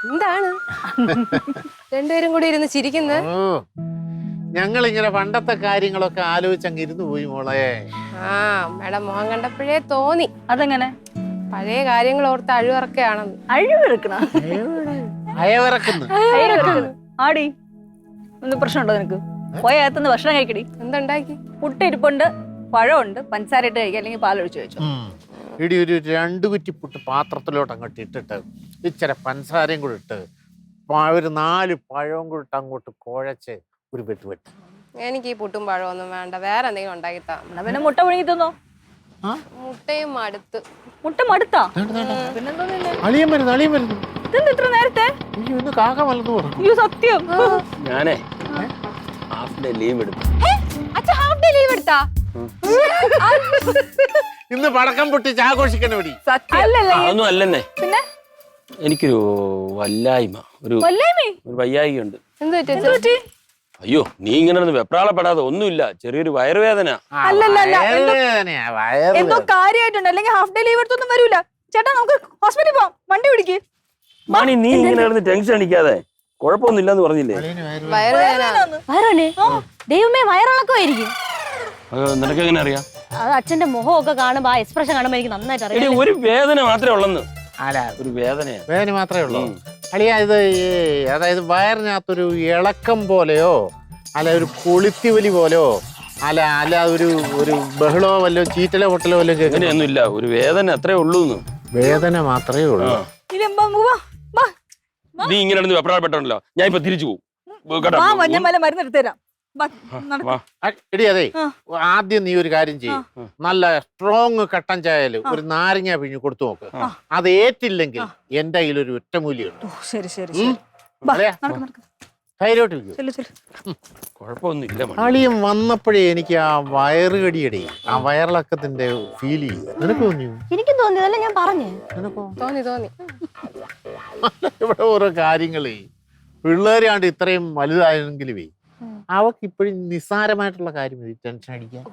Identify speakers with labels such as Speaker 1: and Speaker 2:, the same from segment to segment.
Speaker 1: എന്താണ് രണ്ടുപേരും കൂടി ഇരുന്ന് ചിരിക്കുന്നത്?
Speaker 2: ഞങ്ങൾ ഇങ്ങനെ പണ്ടത്തെ കാര്യങ്ങളൊക്കെ ആലോചിച്ചങ്ങ് ഇരുന്ന് പോയി മോളെ.
Speaker 1: അമ്മയുടെ മുഖം കണ്ടപ്പോഴേ തോന്നി.
Speaker 3: അതെങ്ങനെ?
Speaker 1: പഴയ കാര്യങ്ങൾ ഓർത്ത് അഴിവിറക്കുകയാണെന്ന്.
Speaker 3: ആടി എന്ത് പ്രശ്നമുണ്ടോ നിനക്ക്? പോയകത്തുനിന്ന് ഭക്ഷണം കഴിക്കടി.
Speaker 1: എന്തുണ്ടാക്കി?
Speaker 3: മുട്ട ഇരിപ്പുണ്ട്, പഴമുണ്ട്, പഞ്ചസാര ഇട്ട് കഴിക്കുക, അല്ലെങ്കിൽ പാലൊഴിച്ച് കഴിച്ചോ.
Speaker 2: ഇടി ഒരു 2 കുറ്റിപ്പുട്ട് പാത്രത്തിലോട്ട് അങ്ങോട്ട് ഇട്ടിട്ട് ഇച്ചിരി പഞ്ചസാരയും കൂടി ഇട്ട് ഒരു 4 പഴവും കൂടി ഇട്ട് അങ്ങോട്ട് കുഴച്ച് ഒരു വെട്ട്.
Speaker 1: എനിക്ക് ഈ പുട്ടും പഴമൊന്നും വേണ്ട, വേറെ എന്തെങ്കിലും ഉണ്ടാക്കിത്താ.
Speaker 3: പിന്നെ മുട്ട പുഴുങ്ങി തിന്നോ.
Speaker 1: മുട്ടയും മടുത്ത്.
Speaker 3: മുട്ട മടുത്താ?
Speaker 2: അളിയൻ വരുന്നു.
Speaker 3: ഇത്ര നേരത്തെ?
Speaker 2: കാക്ക വലതു പറഞ്ഞു.
Speaker 3: അയ്യോ സത്യം.
Speaker 4: ഞാനേ ഹാഫ് ഡേ ലീവ് എടുത്തു.
Speaker 2: ഇന്ന് പടക്കം പൊട്ടിച്ച് ആഘോഷിക്കണ പടി.
Speaker 4: അതൊന്നും അല്ലെന്നേ, പിന്നെ എനിക്കൊരു വല്ലായ്മ, ഒരു വയ്യായികയുണ്ട്. അയ്യോ നീ ഇങ്ങനെ വെപ്രാളപ്പെടാതെ, ഒന്നുമില്ല, ചെറിയൊരു വയറുവേദന.
Speaker 3: എന്തോ കാര്യമായിട്ടുണ്ട്, അല്ലെങ്കിൽ ഹാഫ് ഡേ ലീവ് എടുത്തൊന്നും വരൂല. ചേട്ടാ നമുക്ക് ഹോസ്പിറ്റലിൽ പോവാം, വണ്ടി പിടിക്ക്.
Speaker 4: മാണി നീ ഇങ്ങനെ കിടന്ന് ടെൻഷൻ അടിക്കാതെ, കുഴപ്പമൊന്നുമില്ലെന്ന് പറഞ്ഞില്ലേ?
Speaker 5: ദൈവമേ വയറിളക്കമായിരിക്കും.
Speaker 4: നിനക്ക് എങ്ങനെ അറിയാം?
Speaker 5: അച്ഛന്റെ മുഖമൊക്കെ കാണുമ്പോ ആ എക്സ്പ്രഷൻ കാണുമ്പോ എനിക്ക് നന്നായിട്ട് അറിയാം.
Speaker 4: ഒരു വേദന മാത്രമേ ഉള്ളെന്ന്. ഒരു വേദന
Speaker 2: മാത്രമേ ഉള്ളൂ അളിയ. ഇത് അതായത് വയറിനകത്തൊരു ഇളക്കം പോലെയോ അല്ല ഒരു കൊളുത്തിവലി പോലെയോ അല്ല ഒരു ബഹളോ വല്ലോ ചീറ്റലോ പൊട്ടലോ വല്ലോ
Speaker 4: അങ്ങനെയൊന്നും ഇല്ല, ഒരു വേദന അത്രേ ഉള്ളൂ.
Speaker 2: വേദന മാത്രമേ ഉള്ളൂ.
Speaker 4: നീ ഇങ്ങനെ വെപ്രാളപ്പെട്ടോ, ഞാൻ ഇപ്പൊ തിരിച്ചു പോകും.
Speaker 3: മരുന്ന് എടുത്തുതരാം.
Speaker 2: എടി അതെ, ആദ്യം നീ ഒരു കാര്യം ചെയ്യും, നല്ല സ്ട്രോങ് കട്ടൻ ചായല് ഒരു നാരങ്ങ പിഴിഞ്ഞ് കൊടുത്തു നോക്ക്. അത് ഏറ്റില്ലെങ്കിൽ എന്റെ കയ്യിലൊരു ഒറ്റമൂലിയുണ്ട്. അളിയും വന്നപ്പോഴേ എനിക്ക് ആ വയറുകടിയടി, ആ വയറിളക്കത്തിന്റെ ഫീൽ ചെയ്യും. നിനക്ക് തോന്നിയോ?
Speaker 5: എനിക്കും തോന്നിയതല്ല, ഞാൻ പറഞ്ഞു.
Speaker 2: നിനക്കോ?
Speaker 1: തോന്നി.
Speaker 2: ഇവിടെ ഓരോ കാര്യങ്ങളേ പിള്ളേരാണ്ട് ഇത്രയും വലുതായെങ്കിലുമേ അവക്ക് ഇപ്പോഴും നിസ്സാരമായിട്ടുള്ള കാര്യം മതി ടെൻഷൻ അടിക്കാൻ.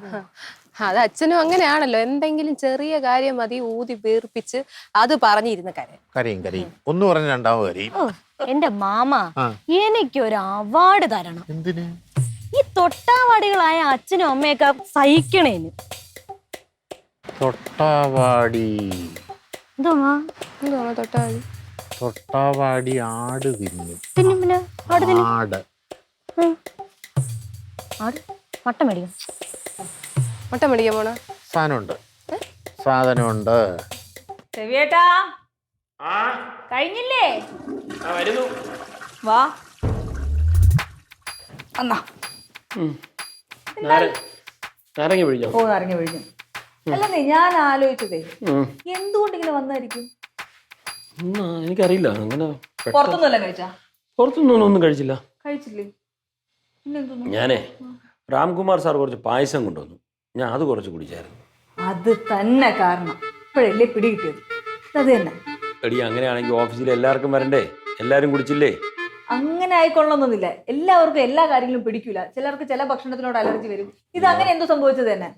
Speaker 1: അത് അച്ഛനും അങ്ങനെയാണല്ലോ, എന്തെങ്കിലും ചെറിയ കാര്യം മതി ഊതി വീർപ്പിച്ച് അത് പറഞ്ഞിരുന്ന
Speaker 2: കരയും. ഒന്ന് പറഞ്ഞ രണ്ടാമത് കരയും.
Speaker 5: എന്റെ മാമ എനിക്കൊരു അവാർഡ് തരണം.
Speaker 2: എന്തിന്?
Speaker 5: ഈ തൊട്ടാവാടികളായ അച്ഛനും അമ്മയൊക്കെ സഹിക്കണേന്.
Speaker 2: തൊട്ടാവാടി? തൊട്ടാവാടി ആട് തിന്നു.
Speaker 5: മട്ട
Speaker 1: മേടിക്കാൻ പോണ
Speaker 2: സാധനമുണ്ട്.
Speaker 3: കഴിഞ്ഞില്ലേ? വാ എന്നാ
Speaker 4: നാരങ്ങ പിഴിഞ്ഞോ?
Speaker 3: ഓ നാരങ്ങ പിഴിഞ്ഞു. അല്ലെന്നേ ഞാൻ ആലോചിച്ചതേ, എന്തുകൊണ്ടിങ്ങനെ വന്നായിരിക്കും?
Speaker 4: എനിക്കറിയില്ല. അങ്ങനെ
Speaker 3: പുറത്തൊന്നുമല്ല കഴിച്ചാ?
Speaker 4: പുറത്തൊന്നും ഒന്നും കഴിച്ചില്ല.
Speaker 3: കഴിച്ചില്ലേ?
Speaker 4: ഞാനേ രാംകുമാർ സാർ കുറച്ച് പായസം കൊണ്ടുവന്നു, ഞാൻ അത് കുറച്ച് കുടിച്ചായിരുന്നു.
Speaker 3: അത് തന്നെ കാരണം ഇപ്പോഴല്ലേ പിടി കിട്ടിയത്. അത് തന്നെ
Speaker 4: എടി, അങ്ങനെയാണെങ്കിൽ ഓഫീസിൽ എല്ലാവർക്കും വരണ്ടേ? എല്ലാരും കുടിച്ചില്ലേ?
Speaker 3: അങ്ങനെ ആയിക്കൊള്ളണമെന്നില്ല, എല്ലാവർക്കും എല്ലാ കാര്യങ്ങളും പിടിക്കൂല. ചിലർക്ക് ചില ഭക്ഷണത്തിനോട് അലർജി വരും. ഇത് അങ്ങനെ എന്തോ സംഭവിച്ചത് തന്നെ.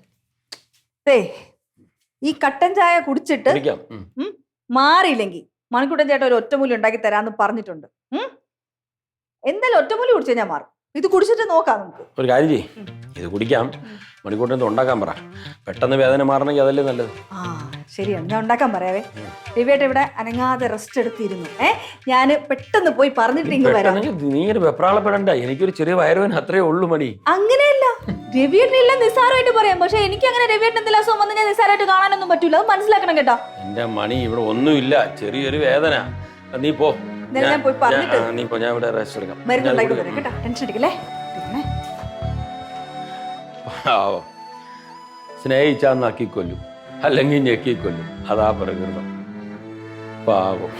Speaker 3: ഈ കട്ടൻ ചായ കുടിച്ചിട്ട് മാറിയില്ലെങ്കിൽ മണിക്കൂട്ടൻ ചേട്ടൻ ഒരു ഒറ്റമൂലി ഉണ്ടാക്കി തരാന്ന് പറഞ്ഞിട്ടുണ്ട്. എന്തായാലും ഒറ്റമൂലി കുടിച്ചാൽ ഞാൻ മാറും. ഇത് കുടിച്ചിട്ട് നോക്കാം നമുക്ക്.
Speaker 4: ഒരു കാര്യം ചെയ്യ്, ഇത് കുടിക്കാം, മണിക്കൂട്ടൻ ഉണ്ടാക്കാൻ പറ. പെട്ടെന്ന് വേദന മാറണമെങ്കിൽ അതല്ലേ നല്ലത്.
Speaker 3: ശരിയാണ്, ഞാൻ ഉണ്ടാക്കാൻ പറയാവേ. രവിയേട്ട ഇവിടെ അനങ്ങാതെ റെസ്റ്റ് എടുത്തിരുന്നു. ഞാൻ പെട്ടെന്ന് പോയി പറഞ്ഞിട്ട് ഇങ്ങ് വരാം.
Speaker 4: നീ വെപ്രാളപ്പെടണ്ട, എനിക്കൊരു ചെറിയ വയറുവേദന അത്രേ ഉള്ളൂ മണി.
Speaker 3: അങ്ങനെയല്ല, രവിയേട്ടനെല്ലാം നിസ്സാരമായിട്ട് പറയാം. പക്ഷെ എനിക്ക് അങ്ങനെ രവിയേട്ടൻ എന്തെങ്കിലും അസുഖം വന്ന് ഞാൻ നിസ്സാരമായിട്ട് കാണാനൊന്നും പറ്റൂല. അത് മനസ്സിലാക്കണം കേട്ടോ.
Speaker 4: എന്റെ മണി, ഇവിടെ ഒന്നുമില്ല, ചെറിയൊരു വേദന. നീ പോ,
Speaker 3: ഞാൻ പോയി പറഞ്ഞിട്ട്
Speaker 4: നീ പോ, ഞാൻ ഇവിടെ റെസ്റ്റ് എടുക്കാം.
Speaker 3: മരുന്നുണ്ടാക്കി തരാം കേട്ടോ, ടെൻഷൻ അടിക്കല്ലേ.
Speaker 4: സ്നേഹിച്ചാ നക്കിക്കൊല്ലും, അല്ലെങ്കിൽ ഞെക്കിക്കൊല്ലും. അതാ പ്രകൃതം. പാവം.